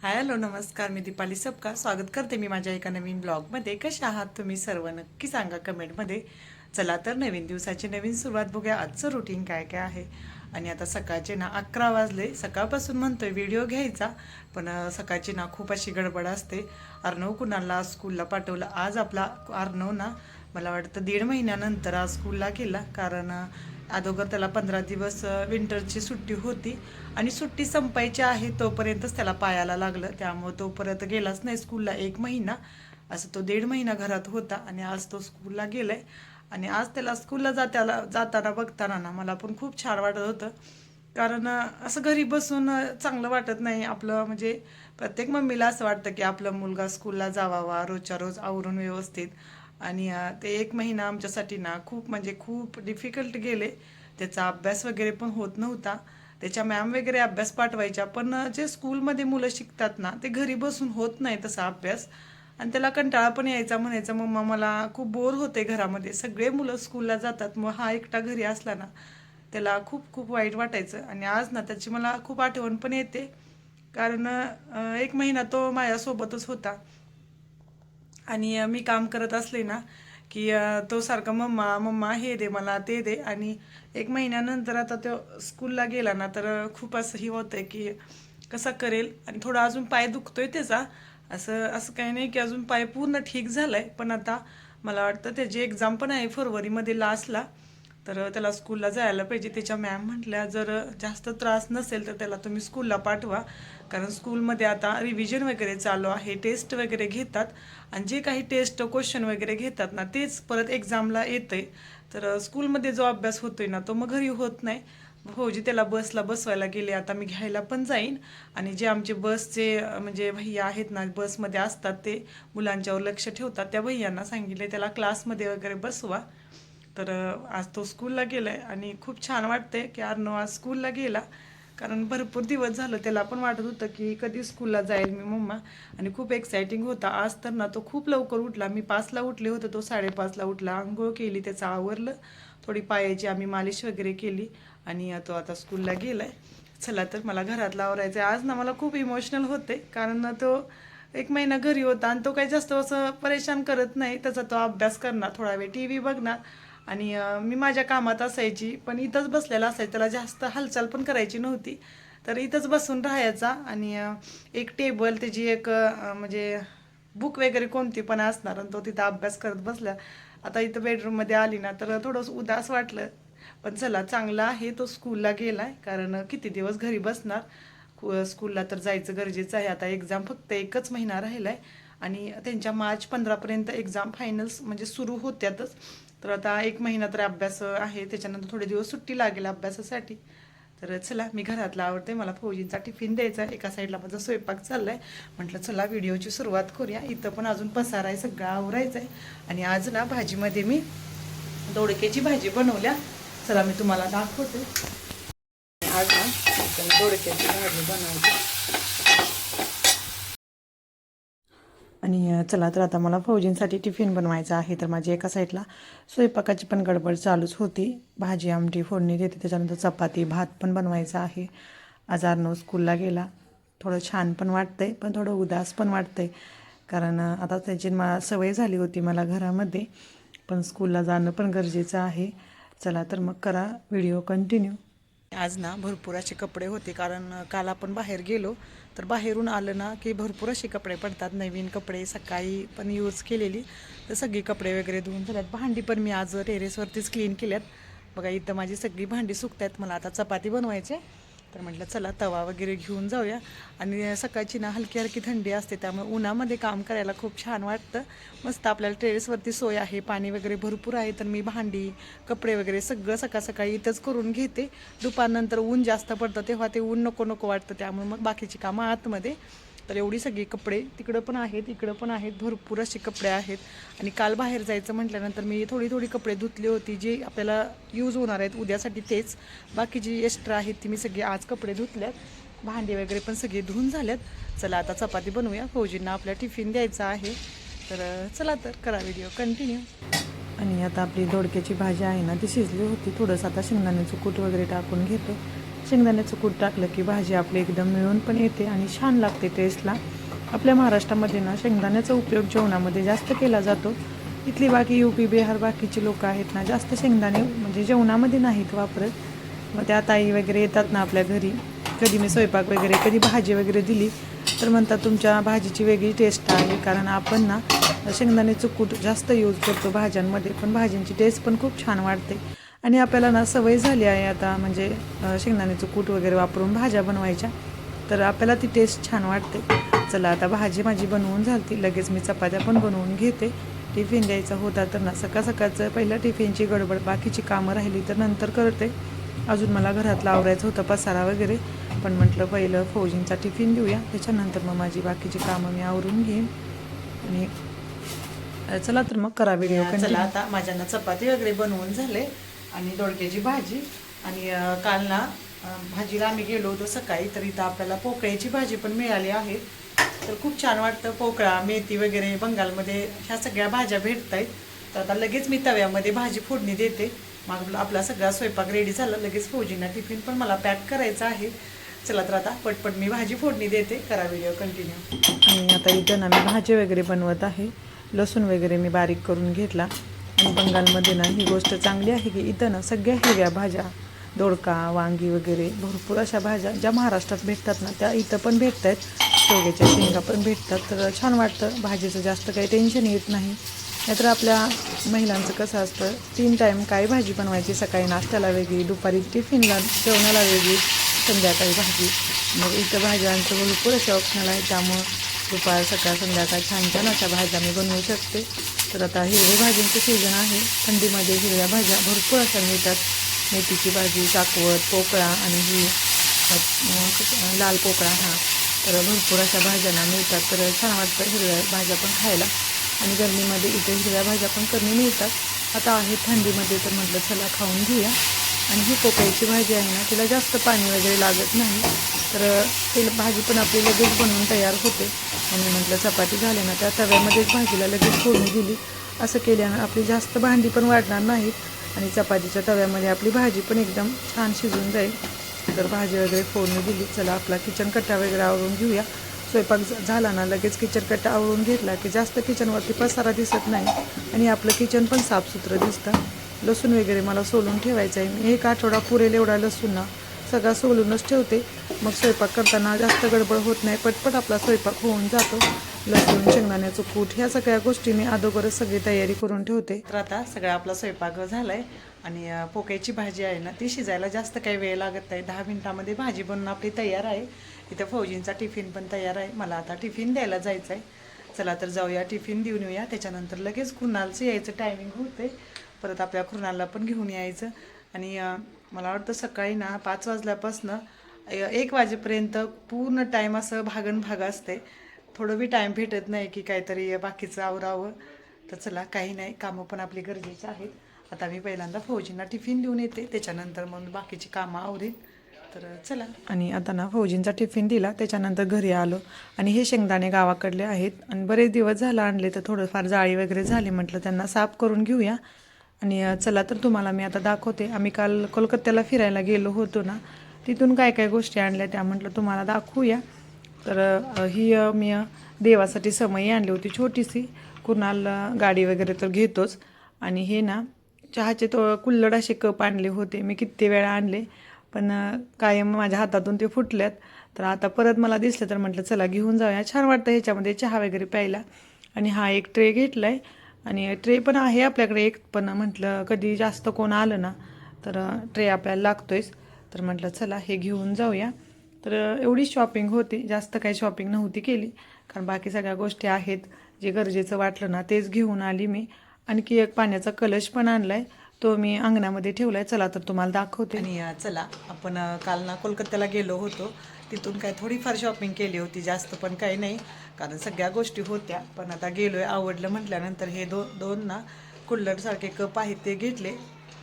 Hello नमस्कार, मी दीपाली सबका स्वागत करते मी माझ्या एका नवीन ब्लॉगमध्ये. कशा आहात तुम्ही सर्व? नक्की सांगा कमेंटमध्ये. चला तर नवीन दिवसाची नवीन सुरुवात बघूया. आजचं रुटीन काय काय आहे. आणि आता सकाळचे ना 11 वाजले. सकाळपासून म्हणतोय व्हिडिओ घ्यायचा, पण सकाळची ना खूप अशी गडबड असते. अर्णव कुणाला स्कूलला पाठवलं. आज आपला अर्णव ना मला वाटतं 1.5 महिन्यानंतर आज स्कूलला गेला, कारण अगोदर त्याला 15 दिवस विंटरची सुट्टी होती आणि सुट्टी संपायची आहे तोपर्यंतच त्याला पायाला लागलं. त्यामुळे तोपर्यंत गेलाच नाही स्कूलला 1 महिना. असं तो 1.5 महिना घरात होता आणि आज तो स्कूलला गेलाय. आणि आज त्याला स्कूलला जाताना बघताना ना मला पण खूप छान वाटत होतं, कारण असं घरी बसून चांगलं वाटत नाही आपलं. म्हणजे प्रत्येक मम्मीला असं वाटतं की आपला मुलगा स्कूलला जावावा रोजच्या रोज आवरून व्यवस्थित. आणि ते 1 महिना आमच्यासाठी ना खूप म्हणजे खूप डिफिकल्ट गेले. त्याचा अभ्यास वगैरे पण होत नव्हता. त्याच्या मॅम वगैरे अभ्यास पाठवायच्या, पण जे स्कूलमध्ये मुलं शिकतात ना ते घरी बसून होत नाही तसा अभ्यास. आणि त्याला कंटाळा पण यायचा, म्हणायचा मम्मा मला खूप बोर होते घरामध्ये, सगळे मुलं स्कूलला जातात, मग हा एकटा घरी असला ना त्याला खूप खूप वाईट वाटायचं. आणि आज ना त्याची मला खूप आठवण पण येते, कारण 1 महिना तो माझ्यासोबतच होता. आणि मी काम करत असले ना की तो सारखा मम्मा मम्मा हे दे मला ते दे. आणि 1 महिन्यानंतर आता तो स्कूलला गेला ना तर खूप असं ही होतंय की कसा करेल. आणि थोडा अजून पाय दुखतोय त्याचा. असं असं काही नाही की अजून पाय पूर्ण ठीक झालाय, पण आता मला वाटतं त्याची एक्झाम पण आहे फरवरीमध्ये लास्टला. तर त्याला स्कूलला जायला पाहिजे. त्याच्या मॅम म्हटल्या जर जास्त त्रास नसेल तर त्याला तुम्ही स्कूलला पाठवा, कारण स्कूलमध्ये आता रिव्हिजन वगैरे चालू आहे, टेस्ट वगैरे घेतात. आणि जे काही टेस्ट क्वेश्चन वगैरे घेतात ना तेच परत एक्झामला येतंय. तर स्कूलमध्ये जो अभ्यास होतोय ना तो मग घरी होत नाही. भाऊजी त्याला बसला बसवायला गेले, आता मी घ्यायला पण जाईन. आणि जे आमचे बसचे म्हणजे भैया आहेत ना बसमध्ये असतात, ते मुलांच्यावर लक्ष ठेवतात, त्या भैयांना सांगितले त्याला क्लासमध्ये वगैरे बसवा. तर आज तो स्कूलला गेलाय आणि खूप छान वाटतंय की अर्णव आज स्कूलला गेला. कारण भरपूर दिवस झालं त्याला पण वाटत होतं की कधी स्कूलला जाईल मी मम्मा. आणि खूप एक्साइटिंग होता. आज तर ना तो खूप लवकर उठला. मी 5ला उठले होते, तो 5:30ला उठला. आंघोळ केली, त्याचं आवरलं, थोडी पायाची आम्ही मालिश वगैरे केली आणि तो आता स्कूलला गेलाय. चला तर मला घरातलं आवरायचं आहे. आज ना मला खूप इमोशनल होते, कारण तो 1 महिना घरी होता आणि तो काही जास्त असं परेशान करत नाही. त्याचा तो अभ्यास करणार, थोडा वेळ टी व्ही बघणार. आणि मी माझ्या कामात असायची, पण इथंच बसलेला असायचं, त्याला जास्त हालचाल पण करायची नव्हती. तर इथंच बसून राहायचा. आणि एक टेबल त्याची एक म्हणजे बुक वगैरे कोणती पण असणार आणि तो तिथं अभ्यास करत बसला. आता इथं बेडरूममध्ये आली ना तर थोडंसं उदास वाटलं. पण चला चांगला आहे तो स्कूलला गेलाय, कारण किती दिवस घरी बसणार. स्कूलला तर जायचं गरजेचं आहे. आता एक्झाम फक्त 1च महिना राहिलाय आणि त्यांच्या मार्च 15पर्यंत एक्झाम फायनल्स म्हणजे सुरू होत्यातच. तर आता 1 महिना तर अभ्यास आहे, त्याच्यानंतर थोडे दिवस सुट्टी लागेल अभ्यासासाठी. तर चला मी घरातला आवडते, मला फौजींचा टिफिन द्यायचा आहे. एका साईडला माझा स्वयंपाक चाललाय. म्हटलं चला व्हिडिओची सुरुवात करूया. इथं पण अजून पसारा आहे, सगळं आवरायचं आहे. आणि आज ना भाजीमध्ये मी दोडक्याची भाजी बनवल्या. चला मी तुम्हाला दाखवते. आज ना दोडक्याची भाजी बनवायची. आणि चला तर आता मला फौजींसाठी टिफिन बनवायचा आहे. तर माझी एका साईडला स्वयंपाकाची पण गडबड चालूच होती. भाजी आमटी फोडणी देते, त्याच्यानंतर चपाती भात पण बनवायचा आहे. आज अर्णव स्कूलला गेला. थोडं छान पण वाटतंय, पण थोडं उदास पण वाटतंय, कारण आता त्याची सवय झाली होती मला घरामध्ये, पण स्कूलला जाणं पण गरजेचं आहे. चला तर मग करा व्हिडिओ कंटिन्यू. आज ना भरपूर असे कपडे होते, कारण काल आपण बाहेर गेलो तर बाहेरून आलं ना की भरपूर असे कपडे पडतात. नवीन कपडे सकाळी पण यूज केलेली, तर सगळी कपडे वगैरे धुवून झाल्यात. भांडी पण मी आज टेरेसवरतीच क्लीन केल्यात. बघा इथं माझी सगळी भांडी सुकतायत. मला आता चपाती बनवायची, तर म्हटलं चला तवा वगैरे घेऊन जाऊया. आणि सकाळची ना हलकी हलकी थंडी असते, त्यामुळे उन्हामध्ये काम करायला खूप छान वाटतं. मस्त आपल्याला टेरेसवरती सोय आहे, पाणी वगैरे भरपूर आहे. तर मी भांडी कपडे वगैरे सगळं सकाळ सकाळी इथंच करून घेते. दुपारनंतर ऊन जास्त पडतं तेव्हा ते ऊन नको नको वाटतं, त्यामुळे मग बाकीची कामं आतमध्ये. तर एवढी सगळी कपडे तिकडं पण आहेत इकडं पण आहेत, भरपूर असे कपडे आहेत. आणि काल बाहेर जायचं म्हटल्यानंतर मी थोडी थोडी कपडे धुतली होती, जी आपल्याला यूज होणार आहेत उद्यासाठी तेच. बाकी जी एक्स्ट्रा आहेत ती मी सगळी आज कपडे धुतल्यात. भांडी वगैरे पण सगळी धुवून झाल्यात. चला आता चपाती बनवूया, फौजींना आपल्या टिफिन द्यायचा आहे. तर चला तर करा व्हिडिओ कंटिन्यू. आणि आता आपली दोडक्याची भाजी आहे ना ती शिजली होती. थोडंसं आता शेंगदाण्याचं कूट वगैरे टाकून घेतो. शेंगदाण्याचं कूट टाकलं की भाजी आपली एकदम मिळून पण येते आणि छान लागते टेस्टला. आपल्या महाराष्ट्रामध्ये ना शेंगदाण्याचा उपयोग जेवणामध्ये जास्त केला जातो. इथली बाकी UP बिहार बाकीची लोकं आहेत ना जास्त शेंगदाणे म्हणजे जेवणामध्ये नाहीत वापरत. मग त्या ताई वगैरे येतात ना आपल्या घरी, कधी मी स्वयंपाक वगैरे कधी भाजी वगैरे दिली तर म्हणतात तुमच्या भाजीची वेगळी टेस्ट आहे, कारण आपण ना शेंगदाण्याचं कूट जास्त यूज करतो भाज्यांमध्ये, पण भाज्यांची टेस्ट पण खूप छान वाढते. आणि आपल्याला ना सवय झाली आहे आता म्हणजे शेंगदाण्याचं कूट वगैरे वापरून भाज्या बनवायच्या, तर आपल्याला ती टेस्ट छान वाटते. चला आता भाजी माझी बनवून झाली, लगेच मी चपात्या पण बनवून घेते. टिफिन द्यायचा होता तर ना सकाळचं पहिल्या टिफिनची गडबड, बाकीची कामं राहिली तर नंतर करते. अजून मला घरातलं आवरायचं होतं पसारा वगैरे, पण म्हटलं पहिलं फौजींचा टिफिन देऊया, त्याच्यानंतर मग माझी बाकीची कामं मी आवरून घेईन. आणि चला तर मग करा व्हिडिओ. चला आता माझ्यांना चपाती वगैरे बनवून झाले आणि दोडक्याची भाजी. आणि काल ना भाजीला आम्ही गेलो होतो सकाळी, तर इथं आपल्याला पोकळ्याची भाजी पण मिळाली आहे. तर खूप छान वाटतं. पोकळा, मेथी वगैरे बंगालमध्ये ह्या सगळ्या भाज्या भेटत आहेत. तर आता लगेच मी तव्यामध्ये भाजी फोडणी देते. मग आपला सगळा स्वयंपाक रेडी झाला. लगेच फौजींना टिफिन पण मला पॅक करायचा आहे. चला तर आता पटपट मी भाजी फोडणी देते. करा व्हिडिओ कंटिन्यू. आणि आता इथं ना मी भाजी वगैरे बनवत आहे. लसूण वगैरे मी बारीक करून घेतला. आणि बंगालमध्ये ना ही गोष्ट चांगली आहे की इथं ना सगळ्या हिरव्या भाज्या, दोडका, वांगी वगैरे भरपूर अशा भाज्या ज्या महाराष्ट्रात भेटतात ना त्या इथं पण भेटत आहेत. शेवग्याच्या शेंगा पण भेटतात. तर छान वाटतं, भाजीचं जास्त काही टेन्शन येत नाही. नाहीतर आपल्या महिलांचं कसं असतं, 3 टाईम काय भाजी बनवायची, सकाळी नाश्त्याला वेगळी, दुपारी टिफिनला जेवणाला वेगळी, संध्याकाळी भाजी. मग इथं भाज्यांचं भरपूर असे ऑप्शनल आहे, त्यामुळं दुपार सकाळ संध्याकाळ छान छान अशा भाज्या मी बनवू शकते. तर आता हिरव्या भाज्यांचं सीझन आहे. थंडीमध्ये हिरव्या भाज्या भरपूर अशा मिळतात. मेथीची भाजी, चाकवत, पोकळा आणि ही लाल पोकळा, तर भरपूर अशा भाज्यांना मिळतात. तर छान वाटतं हिरव्या भाज्या पण खायला. आणि गरमीमध्ये इथे हिरव्या भाज्या पण कमी मिळतात. आता आहे थंडीमध्ये, तर म्हटलं चला खाऊन घेऊया. आणि ही पोकळ्याची भाजी आहे ना, तिला जास्त पाणी वगैरे लागत नाही, तर ते भाजी पण आपली लगेच बनवून तयार होते. आणि म्हटलं चपाती झाली ना त्या तव्यामध्येच भाजीला लगेच फोडणी दिली. असं केल्यानं आपली जास्त भांडी पण वाढणार नाहीत आणि चपातीच्या तव्यामध्ये आपली भाजी पण एकदम छान शिजून जाईल. तर भाजी वगैरे फोडणी दिली. चला आपला किचन कट्टा वगैरे आवरून घेऊया. स्वयंपाक झाला ना लगेच किचन कट्टा आवरून घेतला की जास्त किचनवरती पसारा दिसत नाही आणि आपलं किचन पण साफसुथरं दिसतं. लसूण वगैरे मला सोलून ठेवायचं आहे. मी 1 आठवडा पुरेल एवढा लसूण ना सगळा सोलूनच ठेवते. मग स्वयंपाक करताना जास्त गडबड होत नाही, पटपट आपला स्वयंपाक होऊन जातो. लसूण, शेंगदाण्याचं कूट ह्या सगळ्या गोष्टी मी अगोदरच सगळी तयारी करून ठेवते. तर आता सगळा आपला स्वयंपाक झाला आहे. आणि पोकळ्याची भाजी आहे ना ती शिजायला जास्त काही वेळ लागत नाही. 10 मिनिटामध्ये भाजी बनवून आपली तयार आहे. इथं फौजींचा टिफिन पण तयार आहे. मला आता टिफिन द्यायला जायचं आहे. चला तर जाऊया, टिफिन देऊन येऊया. त्याच्यानंतर लगेच कृणालचं यायचं टायमिंग होते. परत आपल्या कृणालला पण घेऊन यायचं. आणि मला वाटतं सकाळी ना 5 वाजल्यापासून 1 वाजेपर्यंत पूर्ण टाईम असं भाग असते. थोडं बी टाईम भेटत नाही की काहीतरी बाकीचं आवरावं. तर चला काही नाही, कामं पण आपली गरजेची आहेत. आता मी पहिल्यांदा फौजींना टिफिन देऊन येते, त्याच्यानंतर मग बाकीची कामं आवरेन. तर चला. आणि आता ना फौजींचा टिफिन दिला, त्याच्यानंतर घरी आलो. आणि हे शेंगदाणे गावाकडले आहेत आणि बरेच दिवस झाला आणले, तर थोडंफार जाळी वगैरे झाली, म्हटलं त्यांना साफ करून घेऊया. आणि चला तर तुम्हाला मी आता दाखवते. आम्ही काल कोलकात्याला फिरायला गेलो होतो ना, तिथून काय काय गोष्टी आणल्या त्या म्हटलं तुम्हाला दाखवूया. तर ही मी देवासाठी समई आणली होती छोटीशी. कुणाल गाडी वगैरे तर घेतोच. आणि हे ना चहाचे कुल्हड असे कप आणले होते. मी किती वेळा आणले, पण कायम माझ्या हातातून ते फुटल्यात. तर आता परत मला दिसलं तर म्हटलं चला घेऊन जाऊया, छान वाटतं ह्याच्यामध्ये चहा वगैरे प्यायला. आणि हा एक ट्रे घेतला आहे. आणि ट्रे पण आहे आपल्याकडे एक, पण म्हटलं कधी जास्त कोण आलं ना तर ट्रे आपल्याला लागतोयच. तर म्हटलं चला हे घेऊन जाऊया. तर एवढी शॉपिंग होती, जास्त काही शॉपिंग नव्हती केली, कारण बाकी सगळ्या गोष्टी आहेत. जे गरजेचं वाटलं ना तेच घेऊन आली मी. आणखी एक पाण्याचा कलश पण आणला आहे, तो मी अंगणामध्ये ठेवला आहे. चला तर तुम्हाला दाखवते. आणि चला आपण काल ना कोलकात्याला गेलो होतो, तिथून काय थोडीफार शॉपिंग केली होती, जास्त पण काही नाही, कारण सगळ्या गोष्टी होत्या. पण आता गेलो आहे, आवडलं म्हटल्यानंतर हे दोन ना कुल्हडसारखे कप आहेत ते घेतले.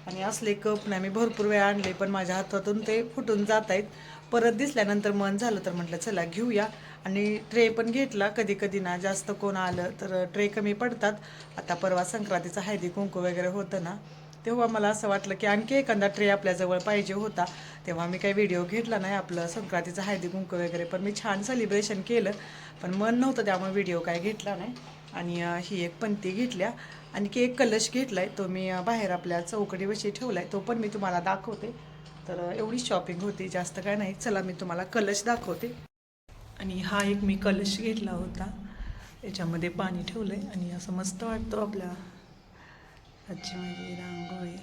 आणि असले कप नाही मी भरपूर वेळा आणले, पण माझ्या हातातून ते फुटून जात आहेत. परत दिसल्यानंतर मन झालं तर म्हटलं चला घेऊया. आणि ट्रे पण घेतला. कधी कधी ना जास्त कोण आलं तर ट्रे कमी पडतात. आता परवा संक्रांतीचं हळदी कुंकू वगैरे होतं ना, तेव्हा मला असं वाटलं की आणखी एखादा ट्रे आपल्याजवळ पाहिजे होता. तेव्हा मी काही व्हिडिओ घेतला नाही आपलं संक्रांतीचं हळदी कुंकू वगैरे, पण मी छान सेलिब्रेशन केलं. पण मन नव्हतं त्यामुळे व्हिडिओ काय घेतला नाही. आणि ही एक पंती घेतल्या. आणखी एक कलश घेतलाय, तो मी बाहेर आपल्या चौकटीपाशी ठेवलाय, तो पण मी तुम्हाला दाखवते. तर एवढी शॉपिंग होती, जास्त काय नाही. चला मी तुम्हाला कलश दाखवते. आणि हा एक मी कलश घेतला होता, याच्यामध्ये पाणी ठेवलंय आणि असं मस्त वाटतं आपल्या आजची माझी रांगोळी.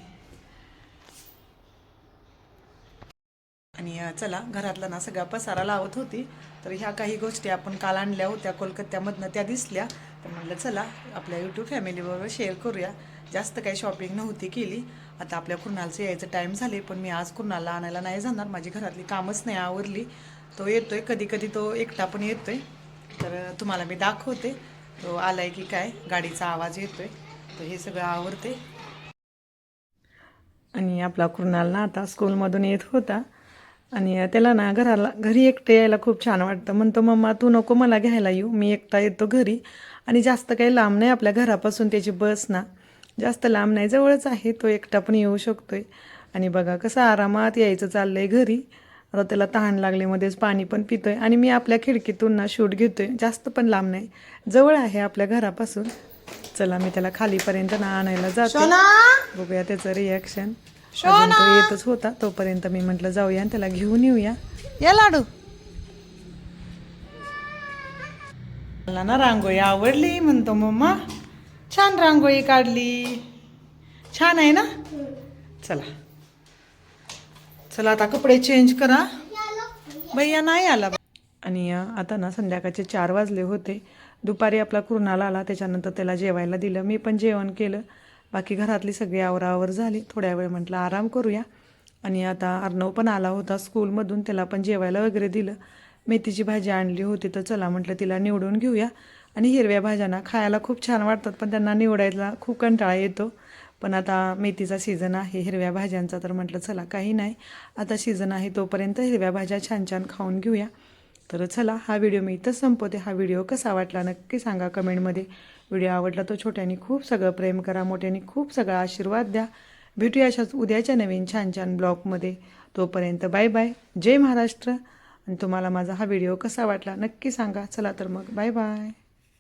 आणि चला घरातला ना सगळा पसारा लावत होती, तर ह्या काही गोष्टी आपण काल आणल्या होत्या कोलकात्यामधनं, त्या दिसल्या. तर म्हटलं चला आपल्या यूट्यूब फॅमिलीबरोबर शेअर करूया. जास्त काही शॉपिंग नव्हती केली. आता आपल्या कुणालचं यायचं टाईम झाले, पण मी आज कुणाला आणायला नाही जाणार, माझी घरातली कामच नाही आवरली. तो येतोय कधी कधी, तो एकटा पण येतोय. तर तुम्हाला मी दाखवते तो आलाय की काय. गाडीचा आवाज येतोय, तर हे सगळं आवरते. आणि आपला कुणाल ना आता स्कूलमधून येत होता, आणि त्याला ना घरी एकटं यायला खूप छान वाटतं. म्हणतो मम्मा तू नको मला घ्यायला येऊ, मी एकटा येतो घरी. आणि जास्त काही लांब नाही आपल्या घरापासून त्याची बस ना, जास्त लांब नाही, जवळच आहे, तो एकटा पण येऊ शकतोय. आणि बघा कसं आरामात यायचं चाललंय घरी. आता त्याला तहान लागले, मध्येच पाणी पण पितोय. आणि मी आपल्या खिडकीतून ना शूट घेतोय, जास्त पण लांब नाही, जवळ आहे आपल्या घरापासून. चला मी त्याला खालीपर्यंत ना आणायला जाते, बघूया त्याचं रिॲक्शन. अजून तो येतच होता, तोपर्यंत मी म्हटलं जाऊया आणि त्याला घेऊन येऊया. या लाडू. मला ना रांगोळी आवडली, म्हणतो मम्मा छान रांगोळी काढली, छान आहे ना. चला चला आता कपडे चेंज करा. भैया नाही आला. आणि आता ना संध्याकाळचे 4 वाजले होते. दुपारी आपला कुणाल आला, त्याच्यानंतर त्याला जेवायला दिलं, मी पण जेवण केलं. बाकी घरातली सगळी आवरावर झाली. थोड्या वेळ म्हटलं आराम करूया. आणि आता अर्णव पण आला होता स्कूलमधून, त्याला पण जेवायला वगैरे दिलं. मेथीची भाजी आणली होती, तर चला म्हटलं तिला निवडून घेऊया. आणि हिरव्या भाज्या ना खायला खूप छान वाटतात, पण त्यांना निवडायला खूप कंटाळा येतो. पण आता मेथीचा सीझन आहे हिरव्या भाज्यांचा, तर म्हटलं चला काही नाही, आता सीझन आहे तोपर्यंत हिरव्या भाज्या छान छान खाऊन घेऊया. तर चला हा व्हिडिओ मी इथंच संपवते. हा व्हिडिओ कसा वाटला नक्की सांगा कमेंटमध्ये. व्हिडिओ आवडला तो छोट्याने खूप सगळं प्रेम करा, मोठ्याने खूप सगळा आशीर्वाद द्या. भेटूया अशाच उद्याच्या नवीन छान छान ब्लॉगमध्ये. तोपर्यंत बाय बाय, जय महाराष्ट्र. आणि तुम्हाला माझा हा व्हिडिओ कसा वाटला नक्की सांगा. चला तर मग बाय बाय.